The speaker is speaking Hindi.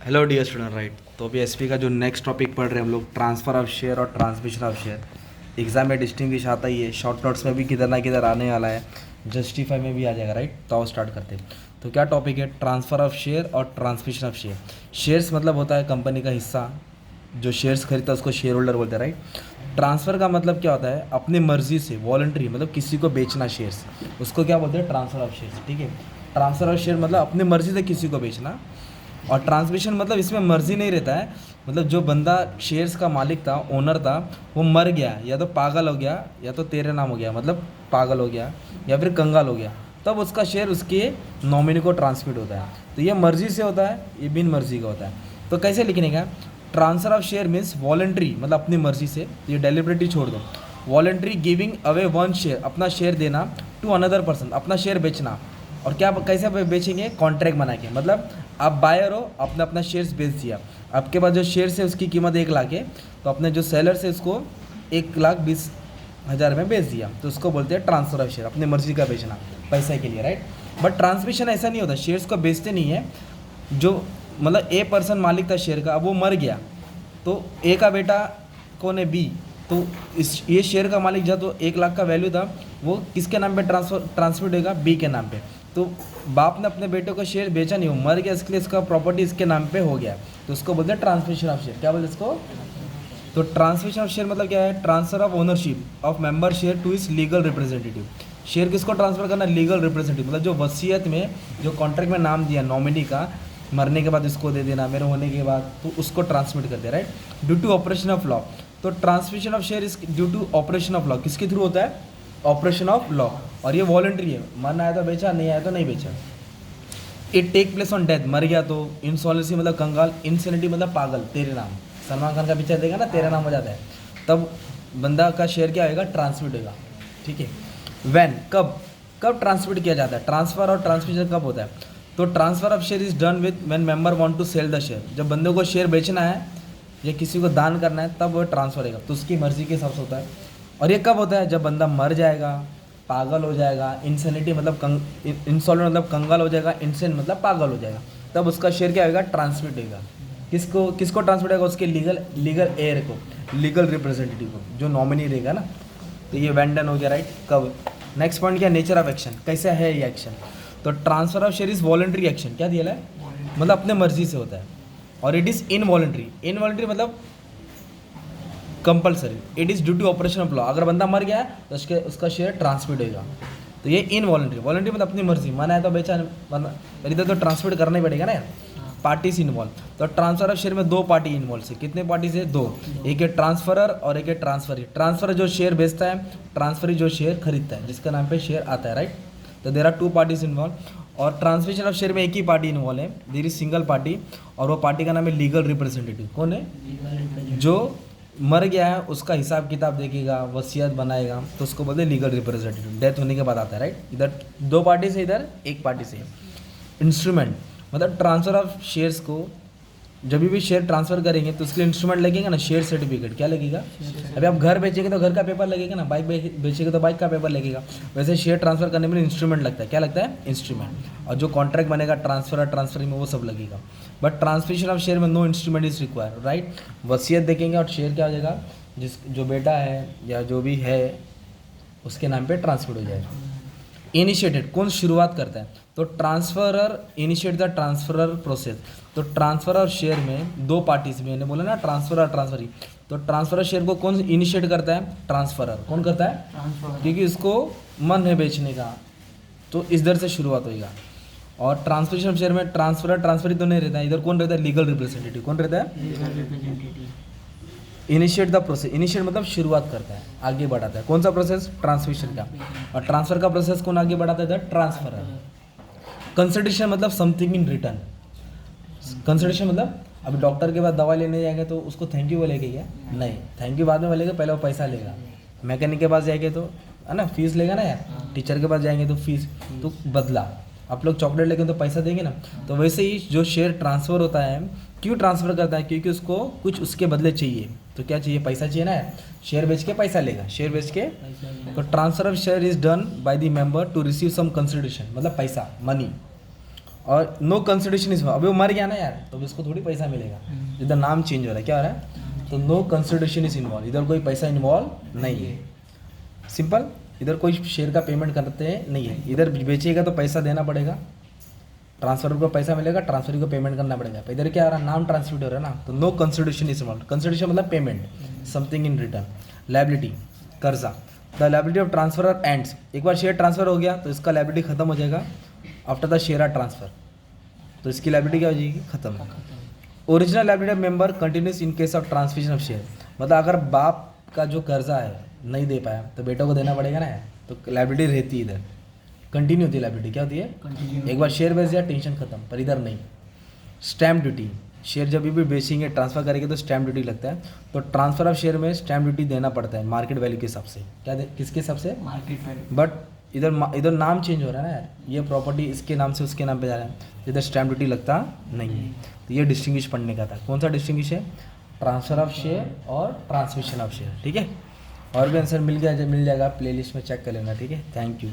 Hello dear student right. तो अभी एसपी का जो नेक्स्ट टॉपिक पढ़ रहे हैं हम लोग, ट्रांसफ़र ऑफ शेयर और ट्रांसमिशन ऑफ शेयर। एग्जाम में डिस्टिंग्विश आता ही है, शॉर्ट नोट्स में भी किधर ना किधर आने वाला है, जस्टिफाई में भी आ जाएगा राइट। तो आओ स्टार्ट करते हैं। तो क्या टॉपिक है? ट्रांसफ़र ऑफ शेयर और ट्रांसमिशन ऑफ शेयर। शेयर्स मतलब होता है कंपनी का हिस्सा, जो शेयर्स खरीदता है उसको शेयर होल्डर बोलते हैं राइट। ट्रांसफ़र का मतलब क्या होता है? अपनी मर्जी से वॉलंटरी, मतलब किसी को बेचना शेयर्स, उसको क्या बोलते हैं? Transfer of shares. ठीक है, ट्रांसफ़र ऑफ शेयर मतलब अपनी मर्जी से किसी को बेचना। और ट्रांसमिशन मतलब इसमें मर्जी नहीं रहता है, मतलब जो बंदा शेयर्स का मालिक था, ओनर था, वो मर गया या तो पागल हो गया या तो तेरे नाम हो गया, मतलब पागल हो गया या फिर कंगाल हो गया, तब उसका शेयर उसके नॉमिनी को ट्रांसमिट होता है। तो ये मर्जी से होता है, ये बिन मर्जी का होता है। तो कैसे लिखने का? Transfer of share means voluntary, मतलब अपनी मर्जी से, ये डेलिबरेटली छोड़ दो। Voluntary giving away one share, अपना शेयर देना, टू अनदर पर्सन, अपना शेयर बेचना। और क्या कैसे बेचेंगे? कॉन्ट्रैक्ट बना के, मतलब आप बायर हो, आपने अपना शेयर्स बेच दिया, आपके पास जो शेयर्स है उसकी कीमत 1 लाख है, तो अपने जो सेलर से उसको 1,20,000 में बेच दिया, तो उसको बोलते हैं ट्रांसफर ऑफ शेयर, अपनी मर्जी का बेचना पैसे के लिए राइट। बट ट्रांसमिशन ऐसा नहीं होता, शेयर्स को बेचते नहीं है। जो मतलब ए पर्सन मालिक था शेयर का, अब वो मर गया, तो ए का बेटा कौन है? बी। तो इस ये शेयर का मालिक जब तो 1 लाख का वैल्यू था, वो किसके नाम पे ट्रांसमिट होगा? बी के नाम पे। तो बाप ने अपने बेटे को शेयर बेचा नहीं, वो मर गया, इसके लिए इसका प्रॉपर्टी इसके नाम पे हो गया, तो उसको बोलते हैं ट्रांसमिशन ऑफ शेयर। क्या बोलते हैं इसको? तो ट्रांसमिशन ऑफ शेयर मतलब क्या है? Transfer of ownership of member share two is legal representative. Share किसको ट्रांसफर करना? लीगल रिप्रेजेंटेटिव, मतलब जो वसीयत में, जो कॉन्ट्रैक्ट में नाम दिया नॉमिनी का, मरने के बाद इसको दे देना, मेरे होने के बाद, तो उसको ट्रांसमिट कर दे right. Due to operation of law, तो transmission of share is due to operation of law. किसके थ्रू होता है? Operation of law. और ये वॉलंटरी है, मन आया तो बेचा, नहीं आया तो नहीं बेचा। It take place on death, मर गया तो। इंसॉल्वेंसी मतलब कंगाल, इंसेनिटी मतलब पागल, तेरे नाम। सलमान खान का पिक्चर देखा ना, तेरा नाम हो जाता है, तब बंदा का शेयर क्या होगा? ट्रांसमिट होगा। ठीक है। वैन, कब कब ट्रांसमिट किया जाता है? ट्रांसफर और ट्रांसमिशन कब होता है? तो transfer of share is done with when member want to sell the share. जब बंदे को शेयर बेचना है या किसी को दान करना है, तब वो ट्रांसफर होगा, तो उसकी मर्जी के हिसाब से होता है। और ये कब होता है? जब बंदा मर जाएगा, पागल हो जाएगा, इंसेनिटी मतलब इंसॉल्वेंट मतलब कंगाल हो जाएगा, इंसेंट मतलब पागल हो जाएगा, तब उसका शेयर क्या होगा? ट्रांसमिट होगा। किसको किसको ट्रांसमिट होगा? उसके लीगल एयर को, लीगल रिप्रेजेंटेटिव को, जो नॉमिनी रहेगा ना। तो ये वेंडन हो गया राइट। कब? नेक्स्ट पॉइंट क्या? नेचर ऑफ एक्शन, कैसा है ये एक्शन? तो transfer of share is voluntary action. क्या दिया है? मतलब अपने मर्जी से होता है। और इट इज़ इनवॉलंटरी, इनवॉलंटरी मतलब compulsory. It is due to operation of law, अगर बंदा मर गया है तो उसका शेयर ट्रांसमिट होगा। तो ये इनवॉलंटरी, वॉलंटरी मतलब अपनी मर्जी, मन है तो बेचा, इधर तो ट्रांसमिट करना ही पड़ेगा ना यार। पार्टीज इन्वॉल्व, तो ट्रांसफर ऑफ शेयर में 2 पार्टी इन्वॉल्व है। कितने पार्टी से? 2। एक है ट्रांसफरर और एक है ट्रांसफरी। ट्रांसफर जो शेयर बेचता है, ट्रांसफरी जो शेयर खरीदता है, जिसका नाम पे शेयर आता है राइट। तो देर आर 2 पार्टीज इन्वॉल्व। और ट्रांसमिशन ऑफ शेयर में एक ही पार्टी इन्वॉल्व है, देर इज सिंगल पार्टी, और वो पार्टी का नाम है लीगल रिप्रेजेंटेटिव। कौन है? जो मर गया है उसका हिसाब किताब देखेगा, वसीयत बनाएगा, तो उसको बोलते हैं लीगल रिप्रेजेंटेटिव। डेथ होने के बाद आता है राइट। इधर 2 पार्टी से, इधर 1 पार्टी से। इंस्ट्रूमेंट मतलब ट्रांसफर ऑफ शेयर्स को, जब भी शेयर ट्रांसफर करेंगे तो उसके लिए इंस्ट्रूमेंट लगेगा ना, शेयर सर्टिफिकेट। क्या लगेगा? अभी आप घर बेचेंगे तो घर का पेपर लगेगा ना, बाइक बेचेंगे तो बाइक का पेपर लगेगा। वैसे शेयर ट्रांसफर करने में इंस्ट्रूमेंट लगता है। क्या लगता है? इंस्ट्रूमेंट। और जो कॉन्ट्रैक्ट बनेगा ट्रांसफर और ट्रांसफरिंग में, वो सब लगेगा। बट ट्रांसमिशन ऑफ शेयर में no instrument is require right. वसीयत देखेंगे और शेयर क्या हो जाएगा? जो बेटा है या जो भी है उसके नाम पे ट्रांसफर हो जाएगा। इनिशिएटेड, कौन शुरुआत करता है? तो transferor initiate the transferor process. तो ट्रांसफर और शेयर में 2 पार्टीज, मैंने बोला ना ट्रांसफर और ट्रांसफरी। तो ट्रांसफर शेयर को कौन इनिशिएट करता है? ट्रांसफरर। कौन करता है? क्योंकि इसको मन है बेचने का, तो इधर से शुरुआत होगा। और ट्रांसमिशन ऑफ शेयर में ट्रांसफरर ट्रांसफरी तो नहीं रहता है, इधर कौन रहता है? Legal representative. कौन रहता है? इनिशिएट द प्रोसेस, इनिशिएट मतलब शुरुआत करता है, आगे बढ़ाता है। कौन सा प्रोसेस? ट्रांसमिशन का। और ट्रांसफर का प्रोसेस कौन आगे बढ़ाता है? ट्रांसफरर। कंसिडरेशन मतलब समथिंग इन रिटर्न। कंसिडरेशन मतलब अभी डॉक्टर के पास दवा लेने जाएंगे तो उसको थैंक यू बोलेगा क्या? नहीं, थैंक यू बाद में बोलेगा, पहले वो पैसा लेगा। मैकेनिक के पास जाएंगे तो है ना, फीस लेगा ना यार। टीचर के पास जाएंगे तो फीस, तो बदला। आप लोग चॉकलेट लेंगे तो पैसा देंगे ना। तो वैसे ही जो शेयर ट्रांसफ़र होता है, क्यों ट्रांसफ़र करता है? क्योंकि उसको कुछ उसके बदले चाहिए। तो क्या चाहिए? पैसा चाहिए ना यार। शेयर बेच के पैसा लेगा, शेयर बेच के। तो transfer of share is done by the member to receive some consideration, मतलब पैसा, मनी। और नो कंसिडरेशन इज, अभी वो मर गया ना यार, तो इसको थोड़ी पैसा मिलेगा, इधर नाम चेंज हो रहा है, क्या हो रहा है, तो नो कंसिडरेशन इज इन्वॉल्व, इधर कोई पैसा इन्वॉल्व नहीं है, सिंपल, इधर कोई शेयर का पेमेंट करते हैं नहीं है, इधर बेचेगा तो पैसा देना पड़ेगा, ट्रांसफर को पैसा मिलेगा, ट्रांसफर को पेमेंट करना पड़ेगा, तो इधर क्या हो रहा है, नाम ट्रांसफर हो रहा है ना, तो no consideration is involve, consideration मतलब payment, something in return, liability, कर्जा, the liability of transfer ends, एक बार शेयर ट्रांसफर हो गया तो इसका लायबिलिटी खत्म हो जाएगा, after the share are transfer, तो इसकी लायबिलिटी क्या हो जाएगी, खत्म। Original liability of member continues in case of transmission of share, मतलब अगर बाप का जो कर्जा है नहीं दे पाया तो बेटों को देना पड़ेगा ना, तो लायबिलिटी रहती है, इधर कंटिन्यू होती है लायबिलिटी, क्या होती है, एक बार शेयर बेच दिया टेंशन खत्म, पर इधर नहीं। स्टैम्प ड्यूटी, शेयर जब भी बेचेंगे ट्रांसफर करेंगे तो स्टैम्प ड्यूटी लगता है, तो ट्रांसफर ऑफ शेयर में स्टैम्प ड्यूटी देना पड़ता है मार्केट वैल्यू के हिसाब से, क्या किसके हिसाब से, मार्केट वैल्यू। बट इधर नाम चेंज हो रहा है ना यार, ये प्रॉपर्टी इसके नाम से उसके नाम पे जा रहा है, इधर स्टैम्प ड्यूटी लगता नहीं है, तो ये डिस्टिंग्विश पढ़ने का था, कौन सा डिस्टिंग्विश है, ट्रांसफर ऑफ शेयर और ट्रांसमिशन ऑफ शेयर, ठीक है। और भी आंसर मिल जाएगा प्लेलिस्ट में, चेक कर लेना, ठीक है, थैंक यू।